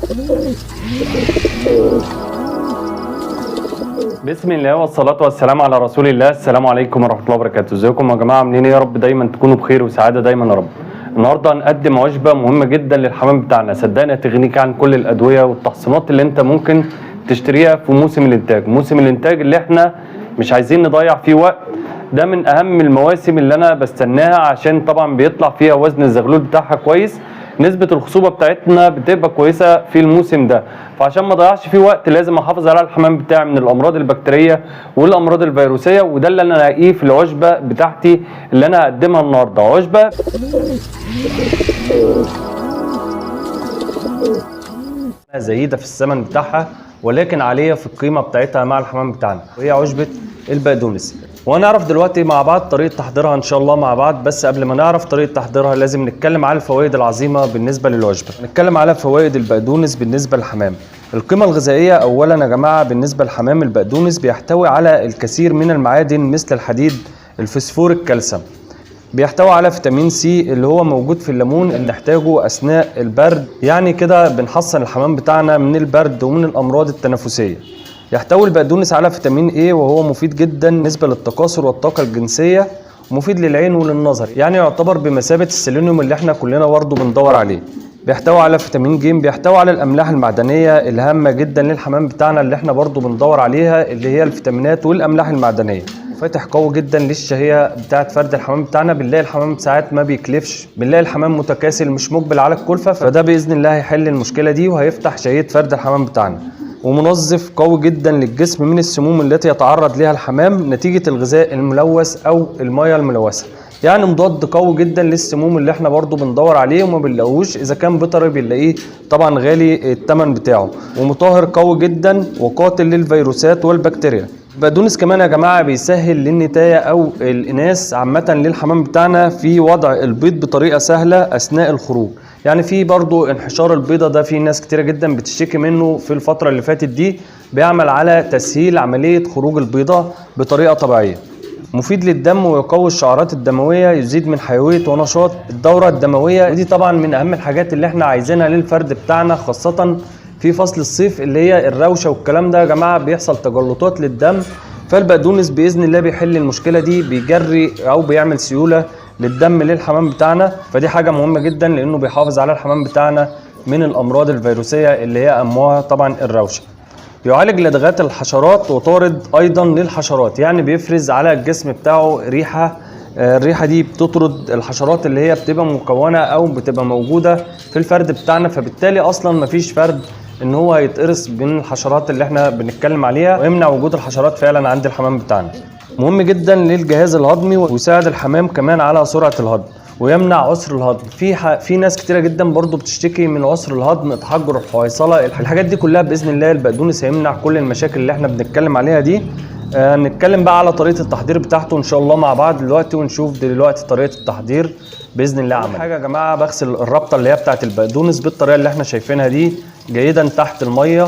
بسم الله والصلاة والسلام على رسول الله. السلام عليكم ورحمة الله وبركاته. ازيكم يا جماعة، عاملين ايه؟ يا رب دايما تكونوا بخير وسعادة دايما يا رب. النهارده هنقدم وجبة مهمة جدا للحمام بتاعنا، صدقني هتغنيك عن كل الأدوية والتحصينات اللي انت ممكن تشتريها في موسم الإنتاج. موسم الإنتاج اللي احنا مش عايزين نضيع فيه وقت، ده من أهم المواسم اللي أنا بستناها عشان طبعا بيطلع فيها وزن الزغلول بتاعها كويس، نسبة الخصوبة بتاعتنا بتبقى كويسة في الموسم ده. فعشان ما اضيعش فيه وقت لازم احافظ على الحمام بتاعي من الامراض البكتيرية والامراض الفيروسية، وده اللي انا هلاقيه في الوجبة بتاعتي اللي انا هقدمها النهارده. وجبة زهيدة في الثمن بتاعها ولكن عالية في القيمة بتاعتها مع الحمام بتاعنا، وهي عشبة البقدونس. وهنعرف دلوقتي مع بعض طريقة تحضيرها ان شاء الله مع بعض. بس قبل ما نعرف طريقة تحضيرها لازم نتكلم على الفوائد العظيمة بالنسبة للوجبة. نتكلم على فوائد البقدونس بالنسبة للحمام. القيمة الغذائية اولا يا جماعة بالنسبة للحمام، البقدونس بيحتوي على الكثير من المعادن مثل الحديد، الفسفور، الكالسيوم. بيحتوي على فيتامين سي اللي هو موجود في الليمون اللي نحتاجه اثناء البرد، يعني كده بنحصن الحمام بتاعنا من البرد ومن الامراض التنفسيه. يحتوي البقدونس على فيتامين اي وهو مفيد جدا بالنسبه للتكاثر والطاقه الجنسيه، ومفيد للعين وللنظر، يعني يعتبر بمثابه السيلينيوم اللي احنا كلنا برضه بندور عليه. بيحتوي على فيتامين ج، بيحتوي على الاملاح المعدنيه الهامه جدا للحمام بتاعنا اللي احنا برضه بندور عليها، اللي هي الفيتامينات والاملاح المعدنيه. فاتح قوي جدا للشهيه بتاعت فرد الحمام بتاعنا. بنلاقي الحمام ساعات ما بيكلفش، بنلاقي الحمام متكاسل مش مقبل على الكلفه، فده باذن الله هيحل المشكله دي وهيفتح شهيه فرد الحمام بتاعنا. ومنظف قوي جدا للجسم من السموم التي يتعرض لها الحمام نتيجه الغذاء الملوث او المياه الملوثه، يعني مضاد قوي جدا للسموم اللي احنا برضو بندور عليه وما بنلاقوش. اذا كان بيطري بنلاقيه طبعا غالي الثمن بتاعه. ومطهر قوي جدا وقاتل للفيروسات والبكتيريا. البقدونس كمان يا جماعه بيسهل للنتايه او الاناث عامه للحمام بتاعنا في وضع البيض بطريقه سهله اثناء الخروج. يعني في برضو انحشار البيضه ده في ناس كتيره جدا بتشتكي منه في الفتره اللي فاتت دي، بيعمل على تسهيل عمليه خروج البيضه بطريقه طبيعيه. مفيد للدم ويقوي الشعرات الدمويه، يزيد من حيويه ونشاط الدوره الدمويه، ودي طبعا من اهم الحاجات اللي احنا عايزينها للفرد بتاعنا، خاصه في فصل الصيف اللي هي الروشه والكلام ده يا جماعه بيحصل تجلطات للدم. فالبقدونس باذن الله بيحل المشكله دي، بيجري او بيعمل سيوله للدم للحمام بتاعنا، فدي حاجه مهمه جدا لانه بيحافظ على الحمام بتاعنا من الامراض الفيروسيه اللي هي امها طبعا الروشه. يعالج لدغات الحشرات وطارد ايضا للحشرات، يعني بيفرز على الجسم بتاعه ريحه، الريحه دي بتطرد الحشرات اللي هي بتبقى مكونه او بتبقى موجوده في الفرد بتاعنا، فبالتالي اصلا مفيش فرد ان هو يتقرص من الحشرات اللي احنا بنتكلم عليها، ويمنع وجود الحشرات فعلا عند الحمام بتاعنا. مهم جدا للجهاز الهضمي ويساعد الحمام كمان على سرعه الهضم ويمنع عسر الهضم. في ناس كتيره جدا برضو بتشتكي من عسر الهضم، تحجر الحويصله، الحاجات دي كلها باذن الله البقدونس هيمنع كل المشاكل اللي احنا بنتكلم عليها دي. نتكلم بقى على طريقه التحضير بتاعته ان شاء الله مع بعض دلوقتي، ونشوف دلوقتي طريقه التحضير باذن الله. اول حاجه يا جماعه بغسل الربطه اللي هي بتاعه البقدونس بالطريقه اللي احنا شايفينها دي جيدا تحت الميه.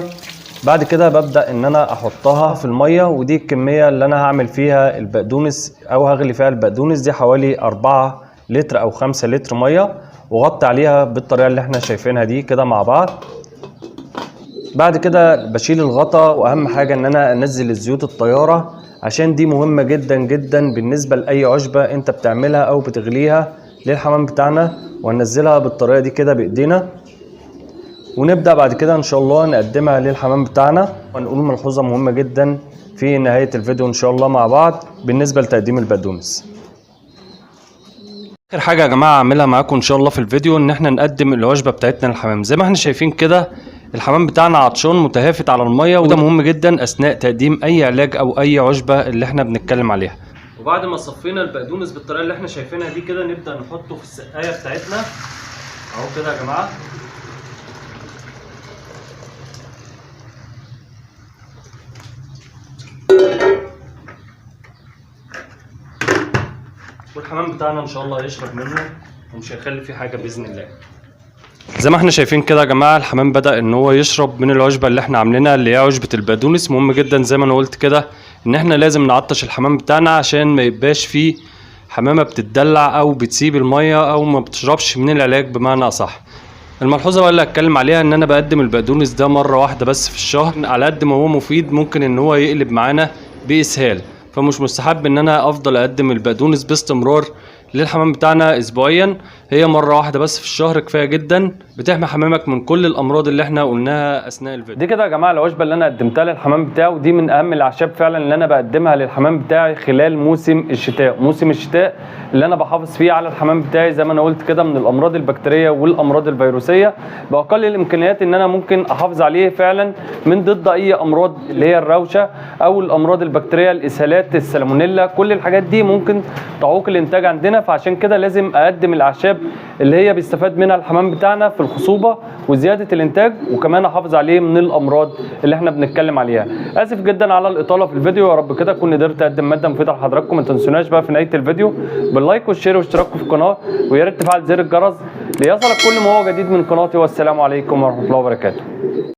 بعد كده ببدا ان انا احطها في الميه، ودي الكميه اللي انا هعمل فيها البقدونس او هغلي فيها البقدونس دي حوالي 4 لتر او 5 لتر ميه، وغطي عليها بالطريقه اللي احنا شايفينها دي كده مع بعض. بعد كده بشيل الغطا، واهم حاجه ان انا انزل الزيوت الطياره عشان دي مهمه جدا جدا بالنسبه لاي عشبه انت بتعملها او بتغليها للحمام بتاعنا، وهننزلها بالطريقه دي كده بايدينا. ونبدا بعد كده ان شاء الله نقدمها للحمام بتاعنا، ونقول ملحوظه مهمه جدا في نهايه الفيديو ان شاء الله مع بعض بالنسبه لتقديم البقدونس. اخر حاجه يا جماعه اعملها معاكم ان شاء الله في الفيديو ان احنا نقدم الوجبه بتاعتنا للحمام. زي ما احنا شايفين كده الحمام بتاعنا عطشان متهافت على الميه، وده مهم جدا اثناء تقديم اي علاج او اي عشبه اللي احنا بنتكلم عليها. وبعد ما صفينا البقدونس بالطريقه اللي احنا شايفينها دي كده نبدا نحطه في السقايه بتاعتنا اهو كده يا جماعه. والحمام بتاعنا ان شاء الله هيشرب منه ومش هيخلي فيه حاجه باذن الله. زي ما احنا شايفين كده يا جماعه الحمام بدا ان هو يشرب من العشبه اللي احنا عاملينها اللي هي عشبه البقدونس. مهم جدا زي ما انا قلت كده ان احنا لازم نعطش الحمام بتاعنا عشان ما يبقاش فيه حمامه بتتدلع او بتسيب الميه او ما بتشربش من العلاج بمعنى اصح. الملحوظه بقى اللي هتكلم عليها ان انا بقدم البقدونس ده مره واحده بس في الشهر، على قد ما هو مفيد ممكن ان هو يقلب معانا باسهال، فمش مستحب ان انا افضل اقدم البقدونس باستمرار للحمام بتاعنا اسبوعيا. هي مره واحده بس في الشهر كفايه جدا، بتحمي حمامك من كل الامراض اللي احنا قلناها اثناء الفيديو. دي كده يا جماعه العشبه اللي انا قدمتها للحمام بتاعي، ودي من اهم الاعشاب فعلا اللي انا بقدمها للحمام بتاعي خلال موسم الشتاء. موسم الشتاء اللي انا بحافظ فيه على الحمام بتاعي زي ما انا قلت كده من الامراض البكتيريه والامراض الفيروسيه، باقل الامكانيات ان انا ممكن احافظ عليه فعلا من ضد اي امراض اللي هي الروشه او الامراض البكتيريه، الاسهالات، السالمونيلا، كل الحاجات دي ممكن تعوق الانتاج عندنا. فعشان كده لازم اقدم الاعشاب اللي هي بيستفاد منها الحمام بتاعنا في الخصوبه وزياده الانتاج، وكمان احافظ عليه من الامراض اللي احنا بنتكلم عليها. اسف جدا على الاطاله في الفيديو، يا رب كده اكون قدرت اقدم ماده مفيده لحضراتكم. ما تنسوناش بقى في نهايه الفيديو باللايك والشير واشتراككم في القناه، ويا ريت تفعل زر الجرس ليصلك كل ما هو جديد من قناتي. والسلام عليكم ورحمه الله وبركاته.